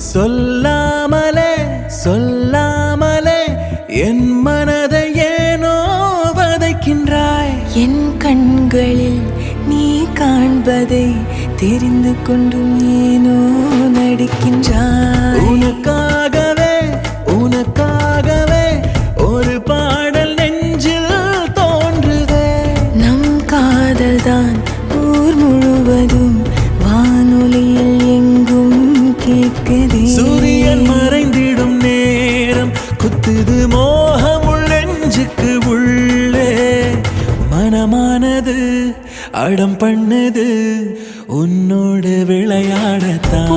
சொல்லாமலே சொல்லாமலே என் மனதை ஏனோ வதைக்கின்றாய். என் கண்களில் நீ காண்பதை தெரிந்து கொண்டும் ஏனோ நடிக்கின்றாய். உனக்காகவே உனக்காகவே ஒரு பாடல் நெஞ்சில் தோன்றுதே. நம் காதல்தான் ஊர் முழுவதும் வானொலியில் எங்கும் கேட்குதே. சூரியன் மறைந்திடும் நேரம் குத்துது மோகம் நெஞ்சுக்கு உள்ளே. மனமானது அடம் பண்ணுது உன்னோடு விளையாடத்தான்.